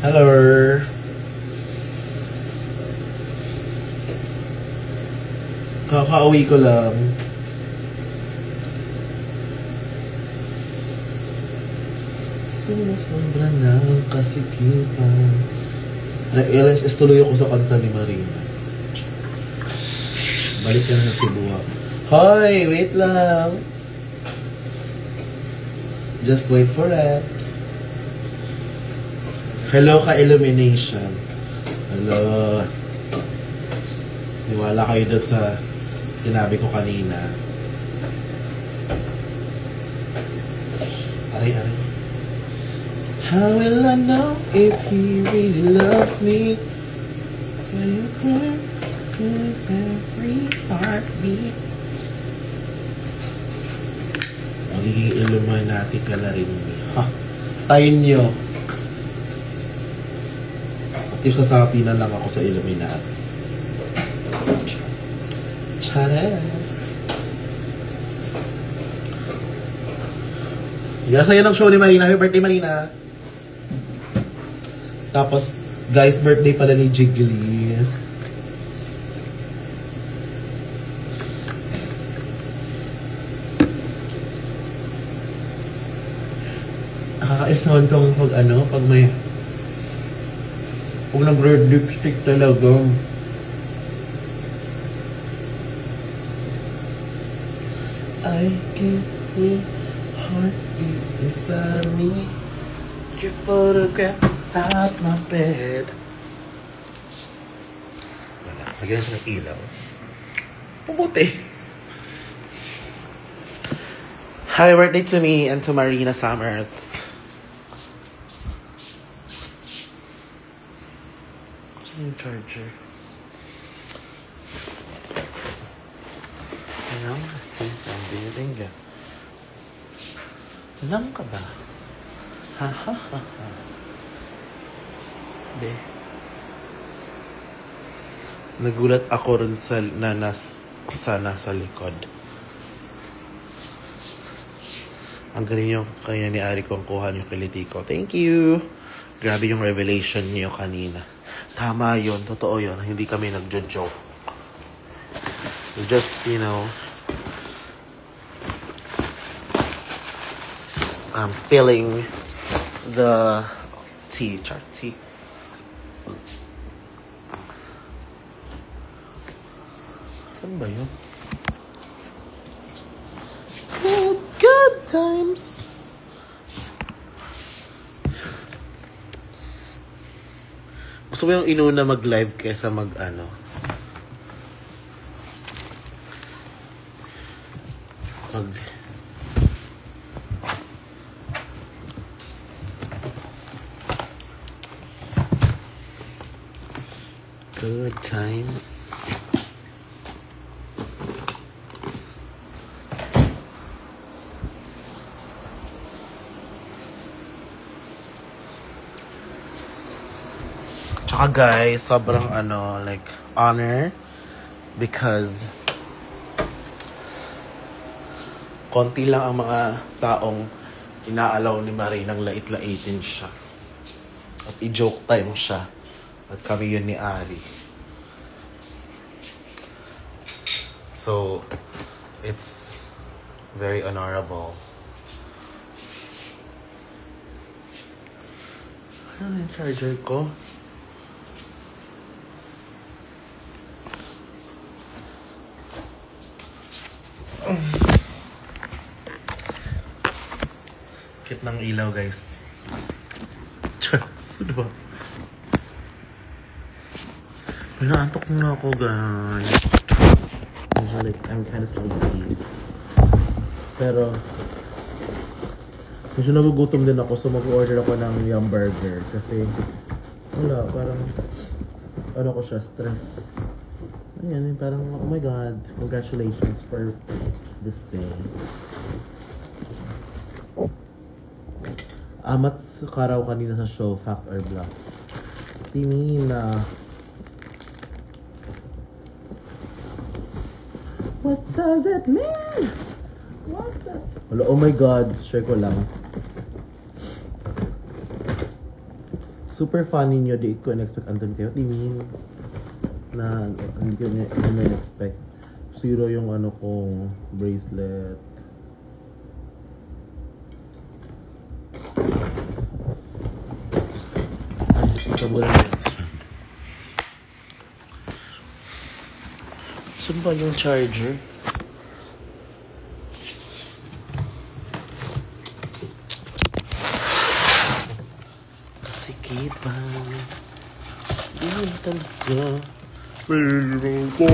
Hello. Kakauwi ko lang. Sumusobra na ang kasikipan. Nag-LSS tuloy ako sa kanta ni Marina. Balik ka na sa Cebu. Hoy, wait lang. Just wait for it. Hello ka Illumination. Hello. Niwala kayo doon sa sinabi ko kanina. Aray. How will I know if he really loves me? Say a prayer with every heartbeat. Magiging Illuminati ka na rin. Ha? Tayo nyo. At isasapi na lang ako sa Illuminati. Chares! Yes, sa'yo ng show ni Marina. Happy birthday, Marina! Tapos, guys, birthday pala ni Jiggly. Nakakaisahan kang pag may pag nag-red lipstick talaga. I can hear heartbeat inside of me. Your photograph inside my bed. Wala. Lagyan natin ng ilaw. Puputi. Happy birthday to me and to Marina Summers. Saan yung charger? Ano? Ang biling ka. Alam ka ba? Ha. Be. Nagulat ako rin sa nasa likod. Ang galing yung kanya ni Ari kong kuha yung kiliti ko. Thank you! Grabe yung revelation niyo kanina. Tama yun. Totoo yun. Hindi kami nagjo-joke. Just, spilling the tea. Saan ba yun? Good times. Gusto mo yung inuna mag-live kesa mag-ano? Good times. Tsaka guys, sobrang honor because konti lang ang mga taong inaalaw ni Marie nang lait-laitin siya. At i-joke time siya. At kami yun ni Ari. So, it's very honorable. Ano yung charger ko? Kit ng ilaw, guys. Diba? Naantok na ako, guys. I'm kind of sleepy. Pero, medyo nagugutom din ako, so mag-order ako ng Yum Burger. Kasi, wala, parang, ko siya, stress. Ayan, parang, oh my God, congratulations for this day. Amat karaw kanina sa show, Fact or Bluff. Timina. What does it mean? What does... Hello, oh my God, share ko lang. super funny nyo, di ko in-expect andun kayo. Di mean na hindi ko in-expect. Zero yung ano kong bracelet. Ay, sabura na yun. Saan ba yung charger? Kasikipan. Yun talaga. Pero ko.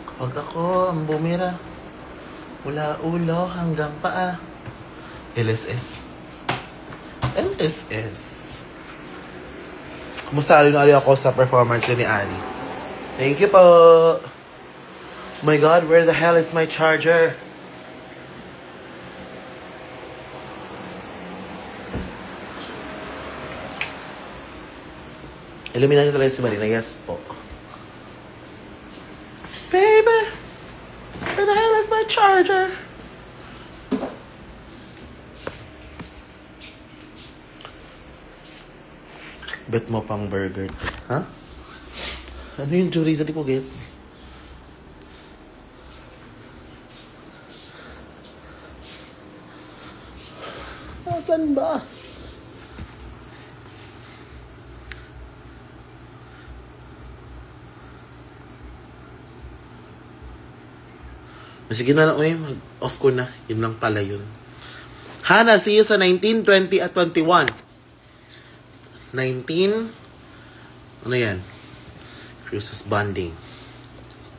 Kapag ako ang bumira mula ulo hanggang paa. LSS. LSS. Kumusta ali ako sa performance ni Ali? Thank you po. Oh my God, where the hell is my charger? Eliminahin talaga si Marina. Yes po. Baby, where the hell is my charger? Bet mo pang burger. Ha? Ano yung chorizo? Di ko gets. Asan ba? Sige na lang, off ko na. Yun lang pala yun. Hana, see you sa 19, 20, at 21. 19, ano yan? Cruises bonding.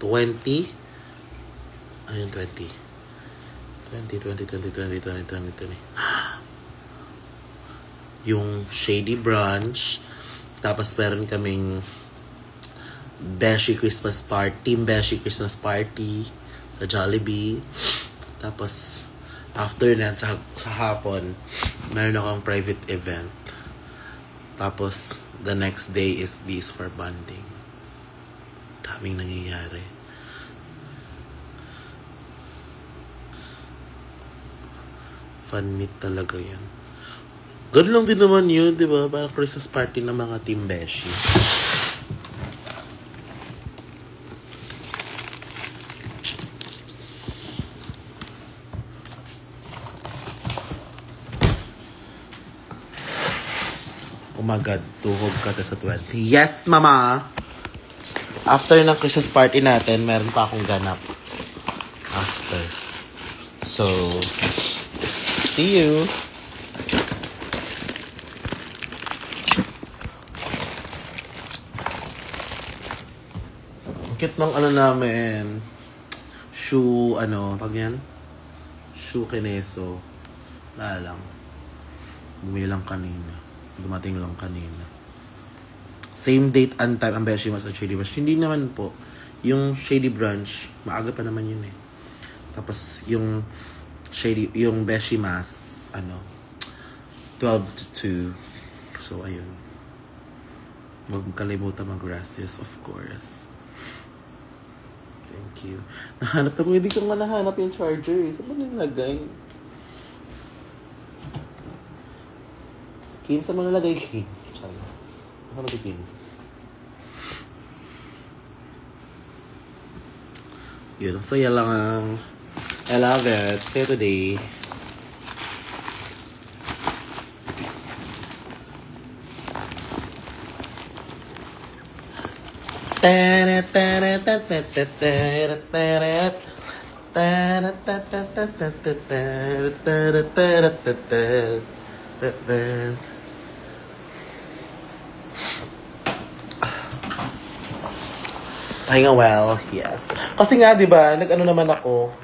20, ano yung 20? 20. Yung Shady Brunch. Tapos meron kaming Beshi Christmas Party. Team Beshi Christmas Party sa Jollibee. Tapos after that, sa hapon, meron akong private event. Tapos the next day is Bees for Bonding. Daming nangyayari. Fun meet talaga yan. Good lang din naman yun, di ba? Parang Christmas party ng mga Team Beshi. Oh my God, tuhog ka sa 20. Yes, mama! After ng Christmas party natin, meron pa akong ganap. After. So, see you! Ang cute ng ano namin. Shoe, tag yan? Shoe kineso. Wala lang. Bumili lang kanina. Dumating lang kanina. Same date and time ang Beshi Mas at Shady Brunch. Hindi naman po. Yung Shady Brunch, maaga pa naman yun eh. Tapos yung Beshi Mas, 12 to 2. So, ayun. Huwag kalimutan mag-gracias, of course. Thank you. Nahanap ako. Hindi ko nga nahanap yung charger. Saan ba nilagay? Kim, saan mo nalagay, Kim? Sorry. Ano ba, Kim? Yun. So, yan lang ang I love it. See you today. Pahinga well, yes. Kasi nga, di ba, nag-ano naman ako,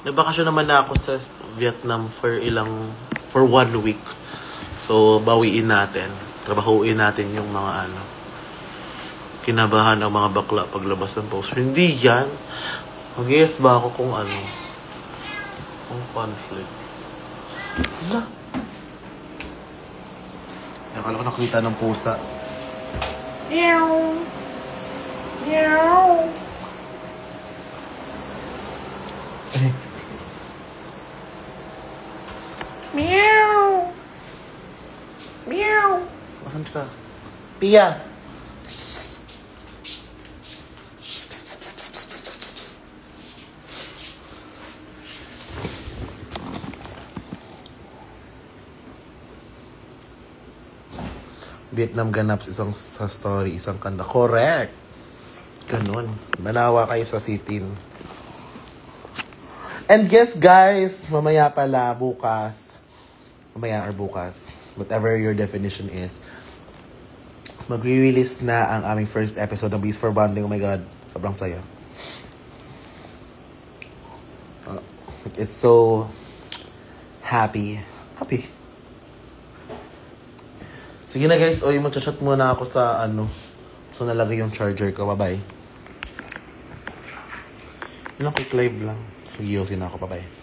nagbakasyon naman na ako sa Vietnam for 1 week. So, bawiin natin. Trabahuin natin yung mga kinabahan ng mga bakla paglabas ng poster. Hindi yan. Mag-guess ba ako kung kung conflict. Wala. Akala ko nakita ng pusa. Ew! Meow. Meow. Meow. Makan ka. Pia. Vietnam ganaps isang sa story, isang kanta. Correct. Ganun. Manawa kayo sa sitin. And yes, guys, mamaya pala, bukas, mamaya or bukas, whatever your definition is, magre-release na ang aming first episode ng Beast for Bonding. Oh my God, sobrang saya. It's so happy. Sige na guys, oy, magchat-chat muna ako sa so nalagay yung charger ko. Bye-bye. Ilang quick live lang. Tapos mag-iusin ako. Bye-bye.